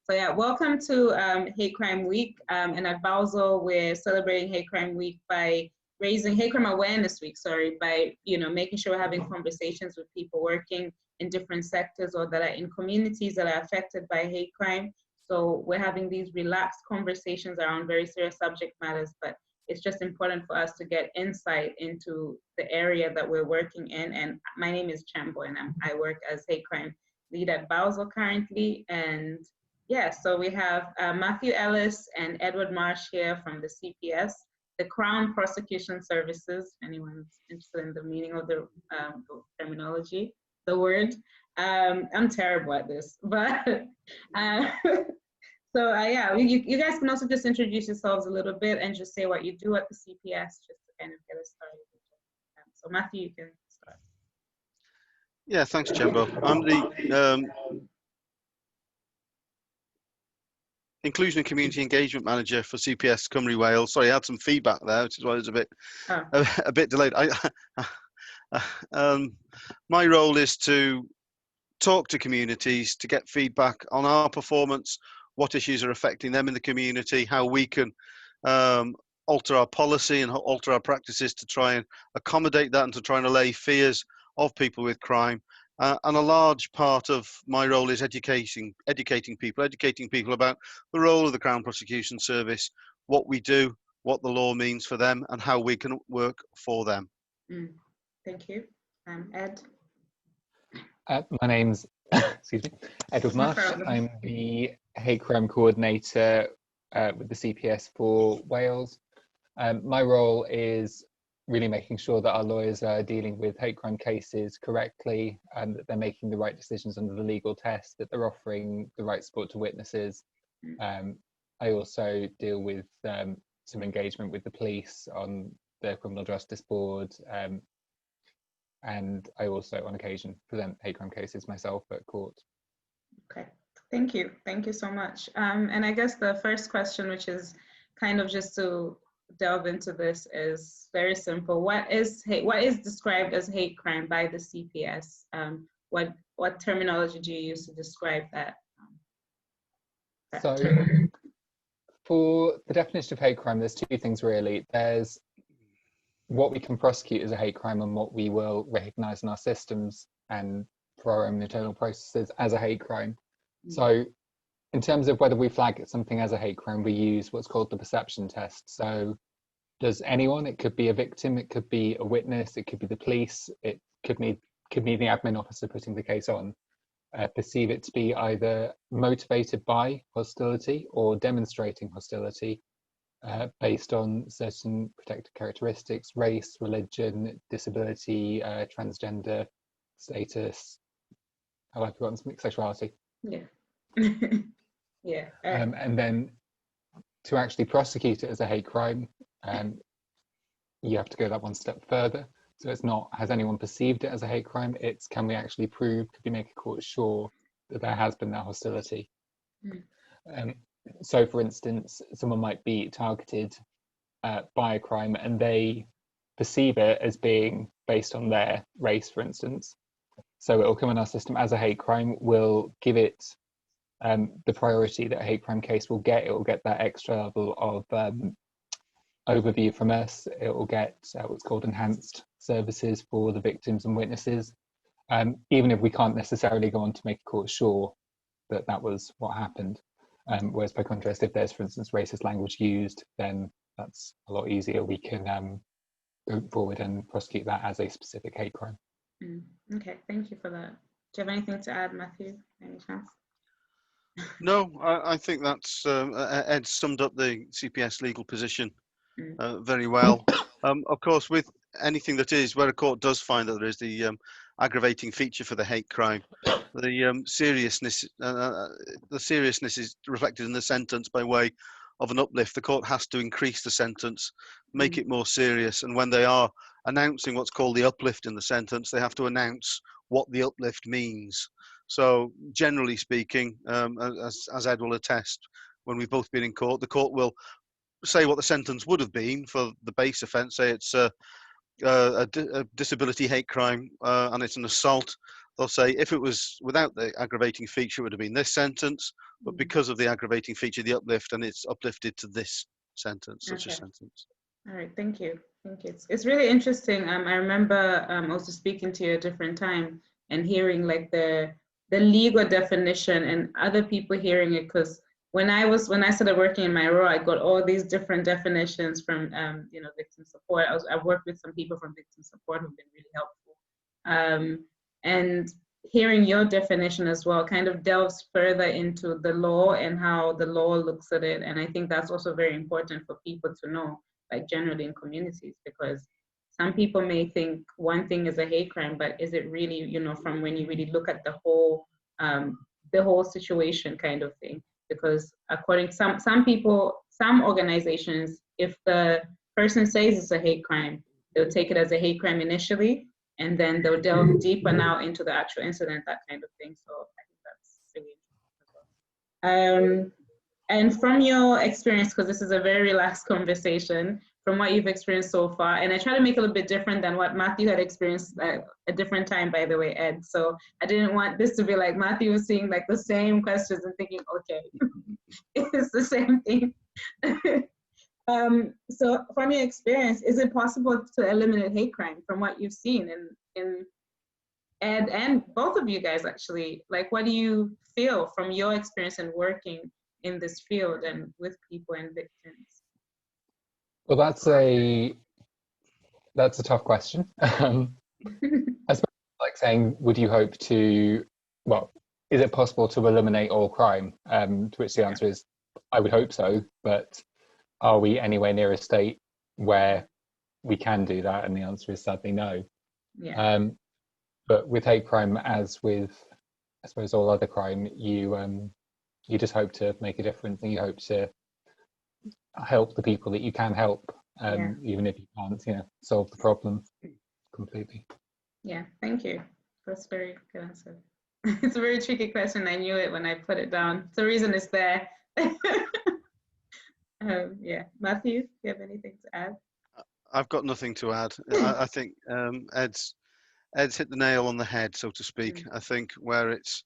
So yeah, welcome to Hate Crime Week. And at Bawso, we're celebrating Hate Crime Week by raising Hate Crime Awareness Week, by making sure we're having conversations with people working in different sectors or that are in communities that are affected by hate crime. So we're having these relaxed conversations around very serious subject matters, but it's just important for us to get insight into the area that we're working in. And my name is Chembo, and I work as hate crime lead at Bawso currently. And yeah, so we have Matthew Ellis and Edward Marsh here from the CPS, the Crown Prosecution Services, if anyone's interested in the meaning of the terminology, the word. I'm terrible at this, but so yeah, you guys can also just introduce yourselves a little bit and just say what you do at the CPS, just to kind of get us started. So Matthew, you can start. Yeah, thanks, Chembo. I'm the Inclusion and Community Engagement Manager for CPS Cymru Wales. Sorry, I had some feedback there, which is why it was a bit delayed. My role is to talk to communities, to get feedback on our performance, what issues are affecting them in the community, how we can alter our policy and alter our practices to try and accommodate that and to try and allay fears of people with crime. And a large part of my role is educating people about the role of the Crown Prosecution Service, what we do, what the law means for them, and how we can work for them. Thank you. Ed? My name's Edward Marsh. I'm the hate crime coordinator with the CPS for Wales. My role is really making sure that our lawyers are dealing with hate crime cases correctly and that they're making the right decisions under the legal test, that they're offering the right support to witnesses. I also deal with some engagement with the police on the criminal justice board, and I also on occasion present hate crime cases myself at court. Okay, thank you so much. And I guess the first question, which is kind of just to delve into this, is very simple. What is described as hate crime by the CPS? What terminology do you use to describe that? So for the definition of hate crime, there's two things really. There's what we can prosecute as a hate crime and what we will recognise in our systems and for our own internal processes as a hate crime. So in terms of whether we flag something as a hate crime, we use what's called the perception test. So does anyone, it could be a victim, it could be a witness, it could be the police, it could be the admin officer putting the case on, perceive it to be either motivated by hostility or demonstrating hostility based on certain protected characteristics, race, religion, disability, transgender status, have I forgotten something? Sexuality. Yeah. Yeah. And then to actually prosecute it as a hate crime, you have to go that one step further. So it's not, has anyone perceived it as a hate crime? It's, can we actually prove, could we make a court sure that there has been that hostility? So for instance, someone might be targeted by a crime and they perceive it as being based on their race, for instance. So it'll come in our system as a hate crime. We'll give it the priority that a hate crime case will get. It will get that extra level of overview from us. It will get what's called enhanced services for the victims and witnesses, even if we can't necessarily go on to make a court sure that that was what happened. Whereas by contrast, if there's, for instance, racist language used, then that's a lot easier. We can go forward and prosecute that as a specific hate crime. Okay, thank you for that. Do you have anything to add, Matthew? Any chance? No, I think that's Ed summed up the CPS legal position very well. Of course, with anything that is where a court does find that there is the aggravating feature for the hate crime, the seriousness is reflected in the sentence by way of an uplift. The court has to increase the sentence, make it more serious, and when they are announcing what's called the uplift in the sentence, they have to announce what the uplift means. So generally speaking, as Ed will attest, when we've both been in court, the court will say what the sentence would have been for the base offence. Say it's a disability hate crime and it's an assault. they'll say if it was without the aggravating feature, it would have been this sentence, but because of the aggravating feature, the uplift, and it's uplifted to this sentence, such a sentence. All right, thank you. Thank you. It's really interesting. I remember also speaking to you a different time and hearing like the legal definition and other people hearing it, because when I started working in my role, I got all these different definitions from you know, victim support. I've worked with some people from victim support who've been really helpful. And hearing your definition as well kind of delves further into the law and how the law looks at it. And I think that's also very important for people to know, like generally in communities, because some people may think one thing is a hate crime, but is it really, you know, from when you really look at the whole situation kind of thing? Because according to some people, some organizations, if the person says it's a hate crime, they'll take it as a hate crime initially, and then they'll delve deeper now into the actual incident, that kind of thing. So I think that's really interesting as well. And from your experience, because this is a very relaxed conversation, from what you've experienced so far, and I try to make it a little bit different than what Matthew had experienced at a different time, by the way, Ed. So I didn't want this to be like Matthew was seeing like the same questions and thinking, okay, it's the same thing. So from your experience, is it possible to eliminate hate crime from what you've seen in Ed and both of you guys actually? Like, what do you feel from your experience in working in this field and with people and victims? Well, that's a tough question. I suppose, like saying, would you hope to, well, is it possible to eliminate all crime? To which the answer is, I would hope so, but are we anywhere near a state where we can do that? And the answer is sadly no. Yeah. But with hate crime, as with, I suppose, all other crime, you just hope to make a difference, and you hope to help the people that you can help, even if you can't, you know, solve the problem completely. Yeah, thank you. That's a very good answer. It's a very tricky question. I knew it when I put it down. The reason it's there. Yeah, Matthew, do you have anything to add? I've got nothing to add. I think Ed's hit the nail on the head, so to speak. I think where it's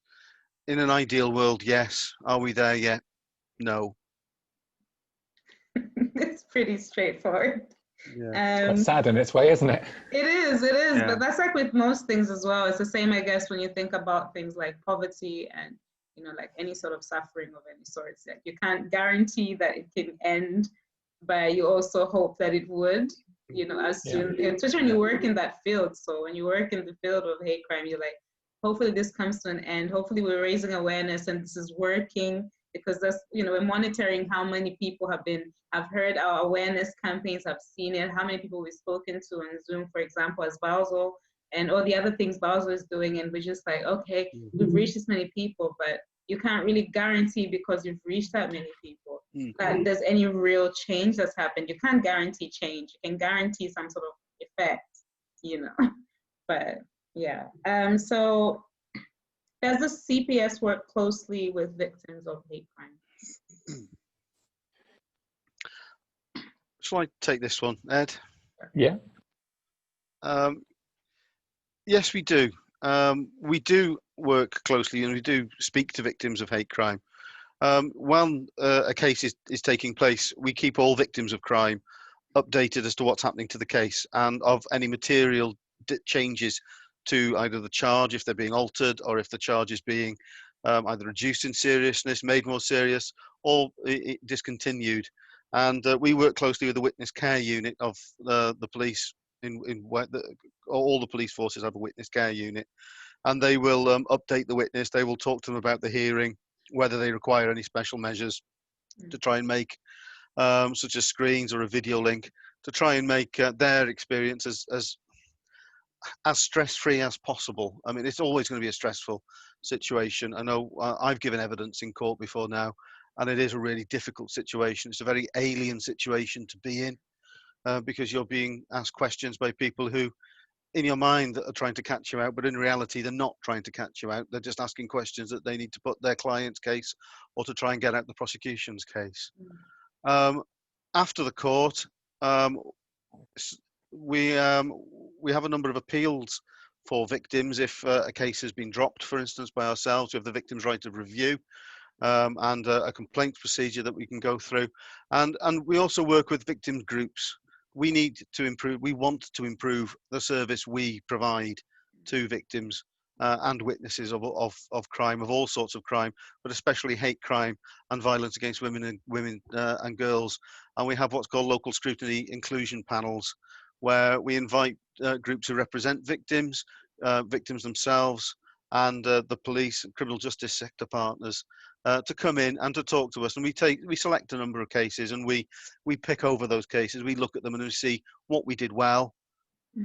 in an ideal world, yes. Are we there yet? No. It's pretty straightforward. Yeah. It's sad in its way, isn't it? It is, Yeah. but that's like with most things as well. It's the same, I guess, when you think about things like poverty and, you know, like any sort of suffering of any sort. It's like you can't guarantee that it can end, but you also hope that it would, you know, as soon, especially when you work in that field. So when you work in the field of hate crime, you're like, hopefully this comes to an end. Hopefully we're raising awareness and this is working, because that's, you know, we're monitoring how many people have heard our awareness campaigns, have seen it, how many people we've spoken to on Zoom, for example, as Bawso, and all the other things Bawso is doing. And we're just like, okay, we've reached this many people, but you can't really guarantee, because you've reached that many people, that there's any real change that's happened. You can't guarantee change. You can guarantee some sort of effect, you know, but yeah. So does the CPS work closely with victims of hate crime? Shall I take this one, Ed? Yeah. Yes, we do. We do work closely, and we do speak to victims of hate crime. When a case is taking place, we keep all victims of crime updated as to what's happening to the case, and of any material changes to either the charge, if they're being altered, or if the charge is being either reduced in seriousness, made more serious, or discontinued. And we work closely with the witness care unit of the police. All the police forces have a witness care unit, and they will update the witness. They will talk to them about the hearing, whether they require any special measures to try and make, such as screens or a video link, to try and make their experience as stress-free as possible. I mean, it's always going to be a stressful situation. I know I've given evidence in court before now, and it is a really difficult situation. It's a very alien situation to be in, because you're being asked questions by people who, in your mind, are trying to catch you out, but in reality, they're not trying to catch you out. They're just asking questions that they need to put their client's case or to try and get out the prosecution's case. After the court, we have a number of appeals for victims. If a case has been dropped, for instance, by ourselves, we have the victim's right of review, and a complaints procedure that we can go through. And we also work with victim groups. We need to improve, we want to improve the service we provide to victims and witnesses of crime, of all sorts of crime, but especially hate crime and violence against women and girls. And we have what's called local scrutiny inclusion panels, where we invite groups who represent victims, victims themselves, and the police and criminal justice sector partners to come in and to talk to us. And we select a number of cases, and we pick over those cases. We look at them and we see what we did well,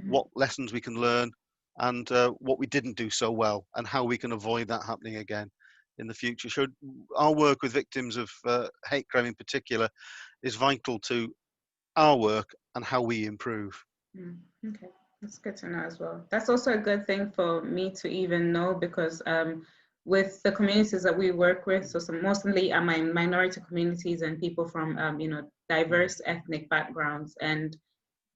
what lessons we can learn, and what we didn't do so well, and how we can avoid that happening again in the future. So our work with victims of hate crime in particular is vital to our work and how we improve. Okay, that's good to know as well. That's also a good thing for me to even know, because with the communities that we work with, so mostly are my minority communities and people from diverse ethnic backgrounds, and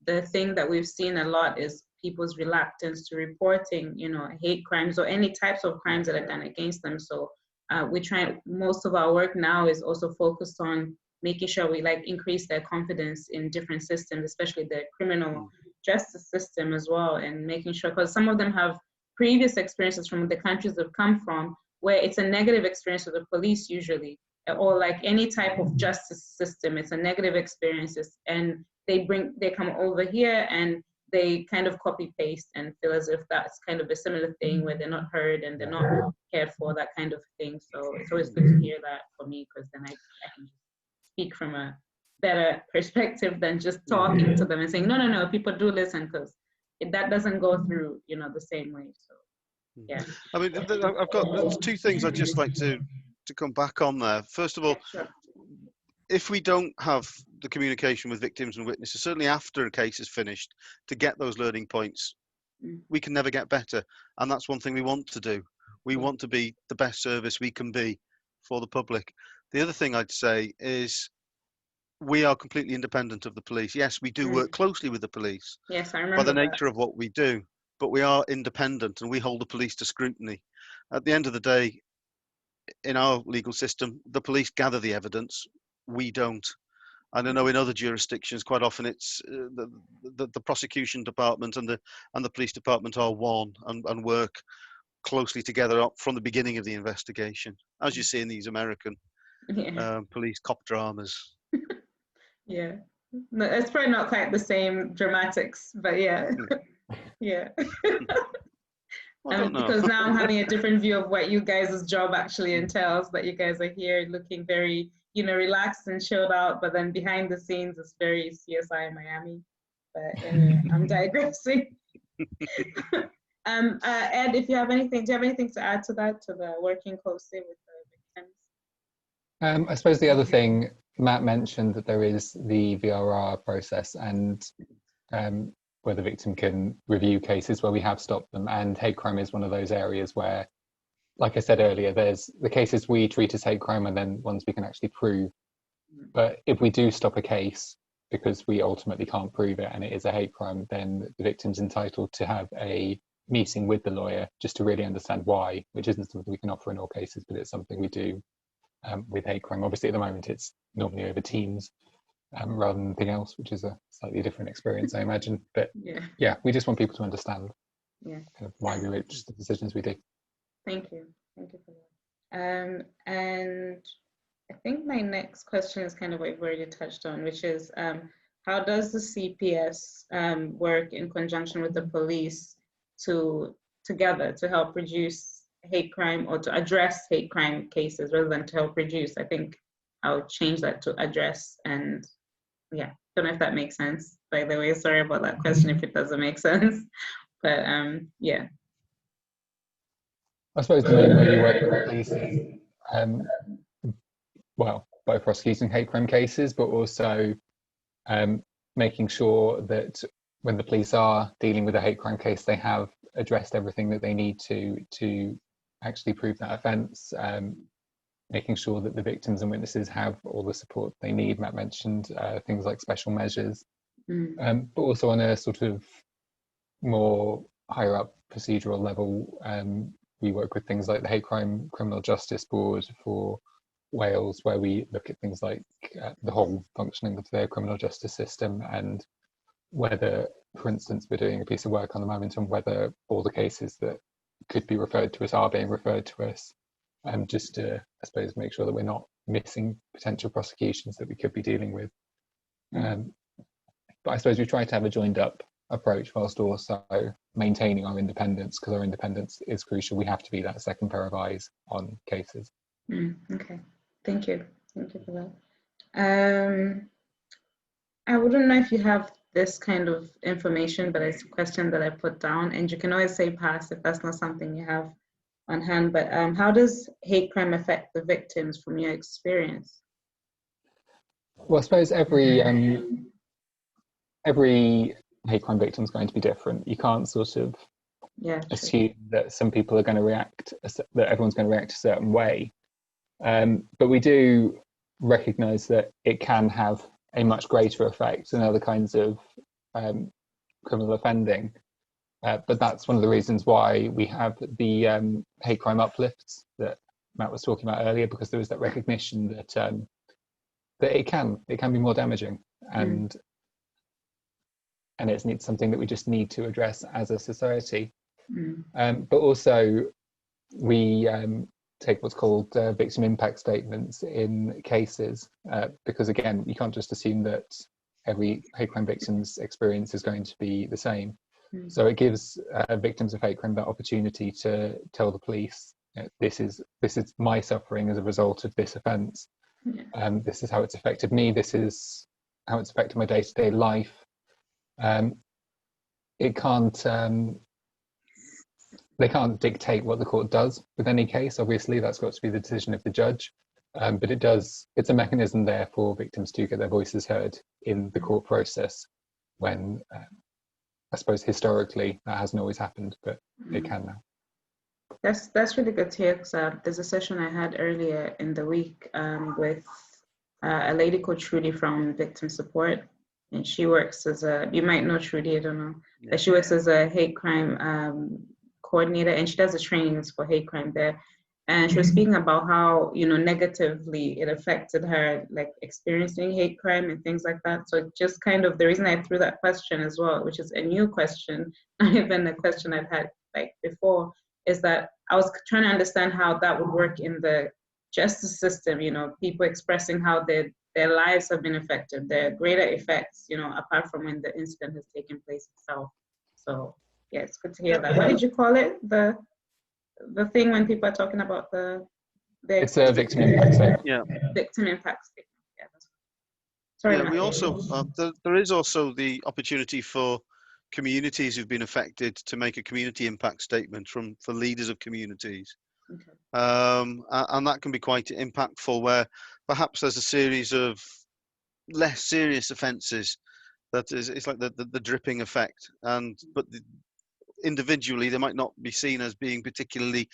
the thing that we've seen a lot is people's reluctance to reporting, hate crimes or any types of crimes that are done against them. So most of our work now is also focused on making sure we increase their confidence in different systems, especially the criminal justice system as well, and making sure, because some of them have previous experiences from the countries they've come from, where it's a negative experience with the police usually, or any type of justice system, it's a negative experiences, and they come over here and they kind of copy paste and feel as if that's kind of a similar thing where they're not heard and they're not cared for, that kind of thing. So it's always good to hear that for me, because then I can speak from a better perspective than just talking to them and saying, no, people do listen, because that doesn't go through, the same way. So, yeah. I mean, I've got two things I'd just like to come back on there. First of all, Sure. If we don't have the communication with victims and witnesses, certainly after a case is finished, to get those learning points, we can never get better. And that's one thing we want to do. We want to be the best service we can be for the public. The other thing I'd say is we are completely independent of the police. Yes, we do work closely with the police. Yes, I remember by the nature of what we do, but we are independent and we hold the police to scrutiny. At the end of the day, in our legal system, the police gather the evidence, we don't. And I know in other jurisdictions, quite often it's the prosecution department and the police department are one and work closely together up from the beginning of the investigation, as you see in these American police cop dramas. Yeah, no, it's probably not quite the same dramatics, but yeah. Yeah. I don't know. Because now I'm having a different view of what you guys' job actually entails, that you guys are here looking very, relaxed and chilled out, but then behind the scenes it's very CSI Miami. But anyway, I'm digressing. Ed, if you have anything, do you have anything to add to that, to the working closely with the victims? I suppose the other thing, Matt mentioned that there is the VRR process, and where the victim can review cases where we have stopped them. And hate crime is one of those areas where, like I said earlier, there's the cases we treat as hate crime and then ones we can actually prove. But if we do stop a case because we ultimately can't prove it and it is a hate crime, then the victim's entitled to have a meeting with the lawyer just to really understand why, which isn't something we can offer in all cases, but it's something we do with hate crime. Obviously, at the moment, it's normally over Teams rather than anything else, which is a slightly different experience, I imagine. But yeah, we just want people to understand kind of why we reach the decisions we do. Thank you for that. And I think my next question is kind of what you've already touched on, which is how does the CPS work in conjunction with the police together to help reduce hate crime, or to address hate crime cases rather than to help reduce? I think I'll change that to address. And don't know if that makes sense, by the way. Sorry about that question if it doesn't make sense. But yeah. I suppose the main way we work with the police is, well, by prosecuting hate crime cases, but also making sure that when the police are dealing with a hate crime case, they have addressed everything that they need to actually prove that offence, making sure that the victims and witnesses have all the support they need. Matt mentioned things like special measures, but also on a sort of more higher up procedural level, we work with things like the Hate Crime Criminal Justice Board for Wales, where we look at things like the whole functioning of the criminal justice system, and whether, for instance, we're doing a piece of work on the moment on whether all the cases that could be referred to us are being referred to us, just to, I suppose, make sure that we're not missing potential prosecutions that we could be dealing with. But I suppose we try to have a joined up approach whilst also maintaining our independence, because our independence is crucial. We have to be that second pair of eyes on cases. Okay, thank you for that. I wouldn't know if you have this kind of information, but it's a question that I put down, and you can always say pass if that's not something you have on hand. But how does hate crime affect the victims from your experience? Well, I suppose every hate crime victim is going to be different. You can't sort of assume that some people are going to react, that everyone's going to react a certain way. But we do recognise that it can have a much greater effect than other kinds of criminal offending. But that's one of the reasons why we have the hate crime uplifts that Matt was talking about earlier, because there is that recognition that that it can be more damaging, and it's something that we just need to address as a society. But also we take what's called victim impact statements in cases, because again, you can't just assume that every hate crime victim's experience is going to be the same. So it gives victims of hate crime that opportunity to tell the police, this is my suffering as a result of this offence. This is how it's affected me. This is how it's affected my day-to-day life. They can't dictate what the court does with any case. Obviously, that's got to be the decision of the judge. But it's a mechanism there for victims to get their voices heard in the court process, when I suppose historically that hasn't always happened, but it can now. That's really good to hear, because there's a session I had earlier in the week with a lady called Trudy from Victim Support, and she works as you might know Trudy, I don't know, but she works as a hate crime coordinator, and she does the trainings for hate crime there. And she was speaking about how, negatively it affected her, like experiencing hate crime and things like that. So just kind of the reason I threw that question as well, which is a new question, not even a question I've had like before, is that I was trying to understand how that would work in the justice system, people expressing how their lives have been affected, their greater effects, apart from when the incident has taken place itself. So yeah, it's good to hear that. What did you call it? The thing when people are talking about it's a victim impact statement. Yeah. Victim impact statement. Yeah. Sorry. Yeah, we also there is also the opportunity for communities who've been affected to make a community impact statement for leaders of communities. Okay. And that can be quite impactful, where perhaps there's a series of less serious offences that it's like the dripping effect, but individually they might not be seen as being particularly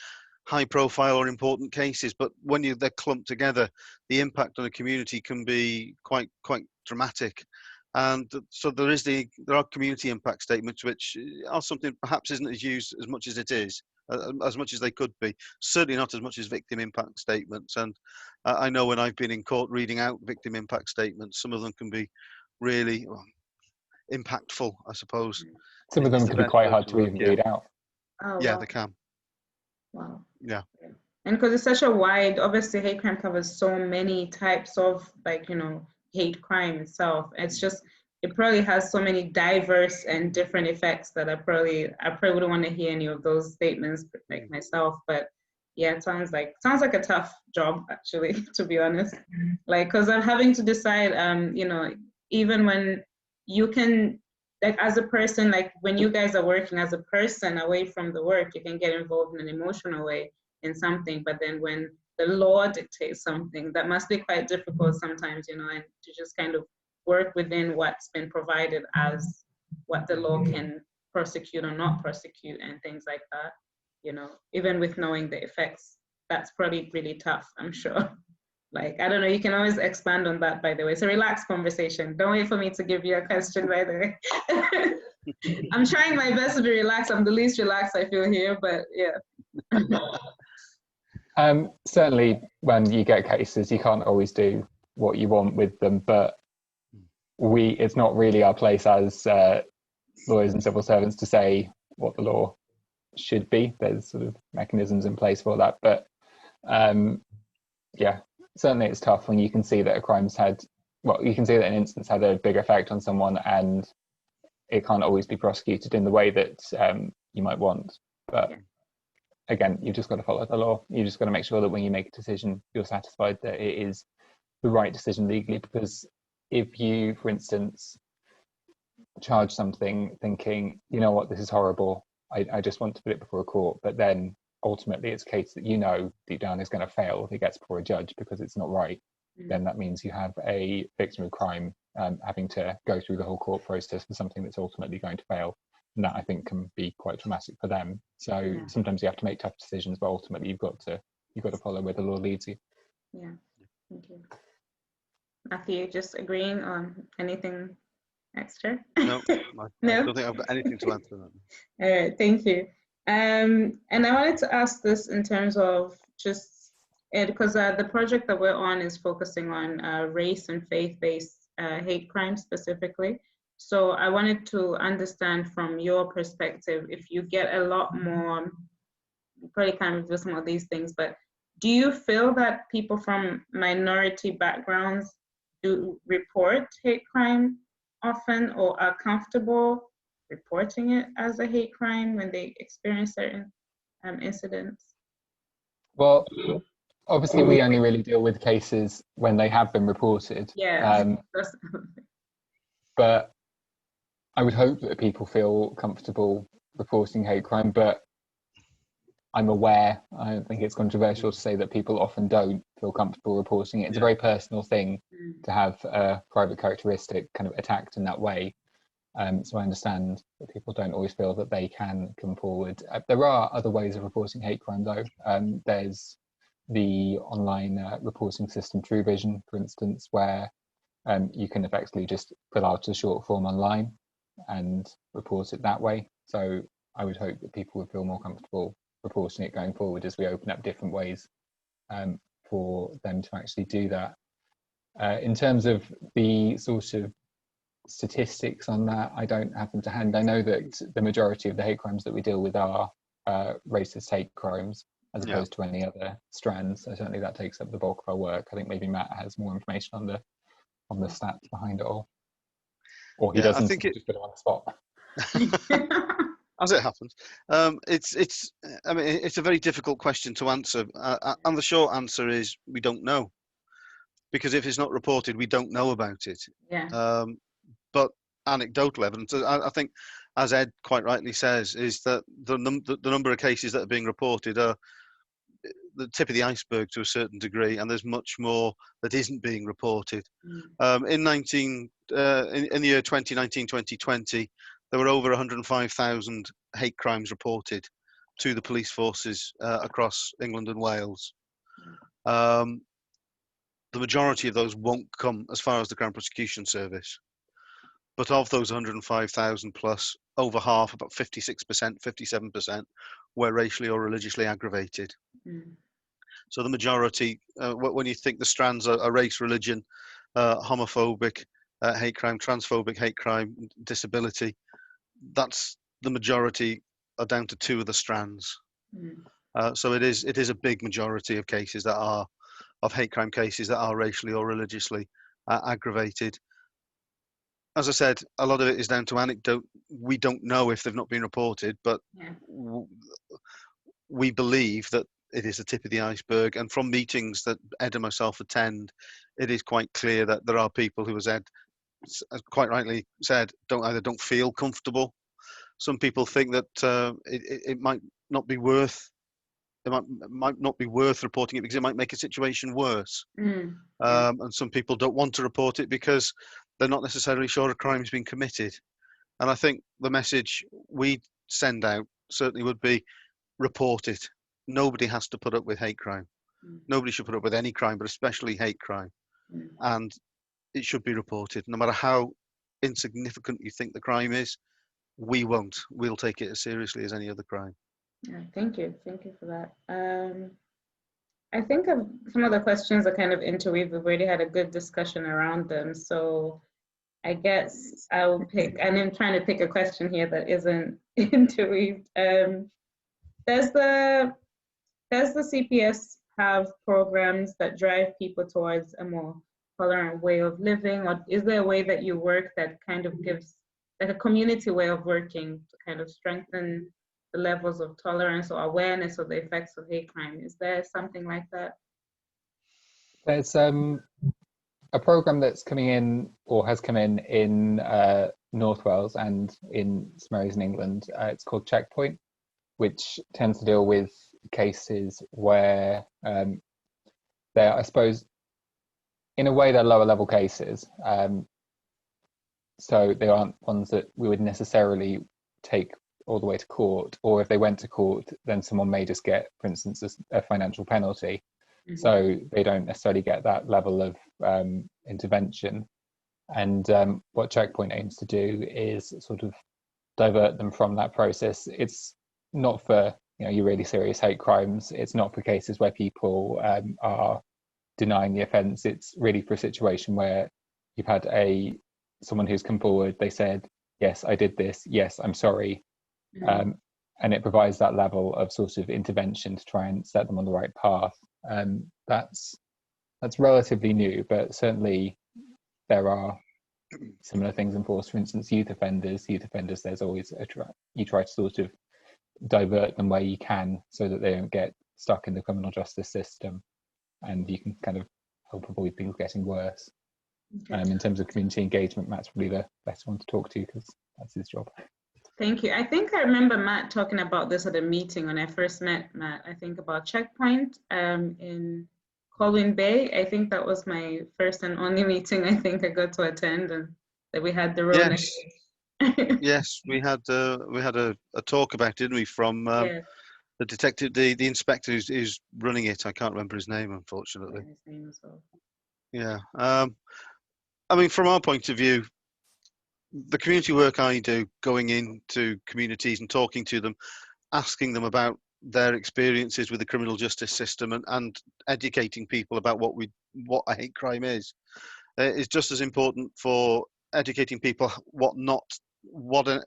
high profile or important cases, but when they're clumped together, the impact on a community can be quite dramatic. And so there are community impact statements, which are something perhaps isn't as used as much as it is, as much as they could be, certainly not as much as victim impact statements. And I know when I've been in court reading out victim impact statements, some of them can be really impactful, I suppose. Some of them can be quite hard to even read out. Oh, yeah, wow. they can. Wow. Yeah. And because it's such a wide, obviously hate crime covers so many types of, hate crime itself. It probably has so many diverse and different effects that I probably wouldn't want to hear any of those statements like myself. But yeah, it sounds like a tough job, actually, to be honest. Because I'm having to decide, even when you can, as a person, when you guys are working as a person away from the work, you can get involved in an emotional way in something, but then when the law dictates something, that must be quite difficult sometimes, and to just kind of work within what's been provided as what the law can prosecute or not prosecute and things like that, even with knowing the effects. That's probably really tough, I'm sure. I don't know, you can always expand on that, by the way. It's a relaxed conversation. Don't wait for me to give you a question, by the way. I'm trying my best to be relaxed. I'm the least relaxed I feel here, but yeah. Certainly, when you get cases, you can't always do what you want with them, but it's not really our place as lawyers and civil servants to say what the law should be. There's sort of mechanisms in place for that, but yeah, certainly it's tough when you can see that a crime's had, well, you can see that an instance had a big effect on someone and it can't always be prosecuted in the way that you might want. But again, you've just got to follow the law. You just got to make sure that when you make a decision, you're satisfied that it is the right decision legally. Because if you, for instance, charge something thinking, you know what, this is horrible, I just want to put it before a court, but then ultimately it's a case that you know deep down is going to fail if it gets before a judge because it's not right, then that means you have a victim of crime having to go through the whole court process for something that's ultimately going to fail. And that, I think, can be quite traumatic for them. So sometimes you have to make tough decisions, but ultimately you've got to follow where the law leads you. Yeah, thank you. Matthew, just agreeing on anything extra? No, I don't think I've got anything to add to that. All right, thank you. And I wanted to ask this in terms of just, because the project that we're on is focusing on race and faith-based hate crime specifically. So I wanted to understand from your perspective, if you get a lot more, you probably can't reveal some of these things, but do you feel that people from minority backgrounds do report hate crime often or are comfortable reporting it as a hate crime when they experience certain incidents? Well, obviously we only really deal with cases when they have been reported. Yeah. But I would hope that people feel comfortable reporting hate crime, but I'm aware, I don't think it's controversial to say that people often don't feel comfortable reporting it. It's a very personal thing to have a private characteristic kind of attacked in that way. So I understand that people don't always feel that they can come forward. There are other ways of reporting hate crime though. There's the online reporting system True Vision, for instance, where you can effectively just fill out a short form online and report it that way. So I would hope that people would feel more comfortable reporting it going forward as we open up different ways for them to actually do that. In terms of the sort of statistics on that, I don't have them to hand. I know that the majority of the hate crimes that we deal with are racist hate crimes as opposed to any other strands. So certainly that takes up the bulk of our work. I think maybe Matt has more information on the stats behind it all. Or he doesn't, just put him on the spot. As it happens, I mean, it's a very difficult question to answer, and the short answer is we don't know, because if it's not reported, we don't know about it. Yeah. But anecdotal evidence, I think, as Ed quite rightly says, is that the number of cases that are being reported are the tip of the iceberg to a certain degree, and there's much more that isn't being reported. In the year 2019-2020, there were over 105,000 hate crimes reported to the police forces across England and Wales. The majority of those won't come as far as the Crown Prosecution Service. But of those 105,000 plus, over half, about 56%, 57%, were racially or religiously aggravated. So the majority, when you think the strands are race, religion, homophobic hate crime, transphobic hate crime, disability, that's the majority are down to two of the strands. So it is a big majority of cases that are, of hate crime cases that are racially or religiously aggravated. As I said, a lot of it is down to anecdote. We don't know if they've not been reported, but we believe that it is the tip of the iceberg. And from meetings that Ed and myself attend, it is quite clear that there are people who, as Ed quite rightly said, don't feel comfortable. Some people think that it might not be worth. It might not be worth reporting it because it might make a situation worse. And some people don't want to report it because they're not necessarily sure a crime has been committed. And I think the message we send out certainly would be, report it. Nobody has to put up with hate crime. Nobody should put up with any crime, but especially hate crime. And it should be reported, no matter how insignificant you think the crime is. we won't. We'll take it as seriously as any other crime. Yeah, thank you for that. I think some of the questions are kind of interweaved. We've already had a good discussion around them, so I guess I'll pick, and I'm trying to pick a question here that isn't interweaved. Does the CPS have programs that drive people towards a more tolerant way of living, or is there a way that you work that kind of gives like a community way of working to kind of strengthen the levels of tolerance or awareness of the effects of hate crime? Is there something like that? There's a program that's coming in, or has come in North Wales and in some areas in England. It's called Checkpoint, which tends to deal with cases where they're, I suppose, in a way, they're lower level cases. So they aren't ones that we would necessarily take all the way to court, or if they went to court, then someone may just get, for instance, a financial penalty. Mm-hmm. So they don't necessarily get that level of intervention. And what Checkpoint aims to do is sort of divert them from that process. It's not for your really serious hate crimes. It's not for cases where people are denying the offence. It's really for a situation where you've had someone who's come forward. They said, "Yes, I did this. Yes, I'm sorry," mm-hmm. And it provides that level of sort of intervention to try and set them on the right path. That's relatively new, but certainly there are similar things in force. For instance, youth offenders. There's always you try to sort of divert them where you can, so that they don't get stuck in the criminal justice system, and you can kind of help avoid things getting worse. Okay. In terms of community engagement, Matt's probably the best one to talk to because that's his job. Thank you. I think I remember Matt talking about this at a meeting when I first met Matt. I think about Checkpoint in Colwyn Bay. I think that was my first and only meeting I think I got to attend, and that we had the role. Yes. Yes, we had a talk about it, didn't we, from the detective, the inspector who's running it. I can't remember his name, unfortunately. Yeah, his name as well. Yeah. I mean, from our point of view, the community work I do, going into communities and talking to them, asking them about their experiences with the criminal justice system, and educating people about what a hate crime is just as important for educating people what a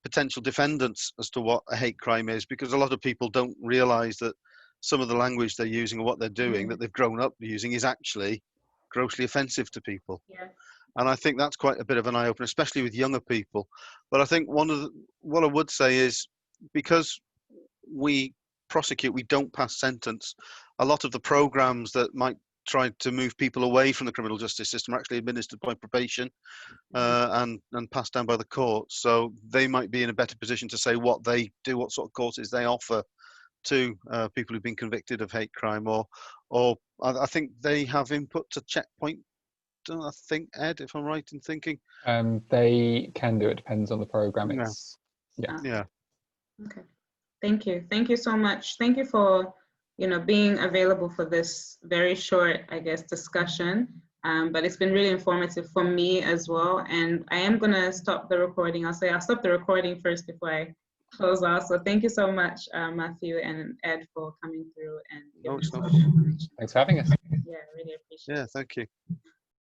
potential defendants as to what a hate crime is, because a lot of people don't realise that some of the language they're using or what they're doing that they've grown up using is actually grossly offensive to people. Yeah. And I think that's quite a bit of an eye-opener, especially with younger people. But I think what I would say is, because we prosecute, we don't pass sentence, a lot of the programs that might try to move people away from the criminal justice system are actually administered by probation and passed down by the courts. So they might be in a better position to say what they do, what sort of courses they offer to people who've been convicted of hate crime, or I think they have input to Checkpoint. I think, Ed, if I'm right in thinking, they can do. It depends on the program. Yeah. Okay. Thank you so much. Thank you for being available for this very short, I guess, discussion. But it's been really informative for me as well. And I am gonna stop the recording. I'll stop the recording first before I close out. So thank you so much, Matthew and Ed, for coming through and giving us all the information. Thanks for having us. Yeah, really appreciate it. Yeah, thank you.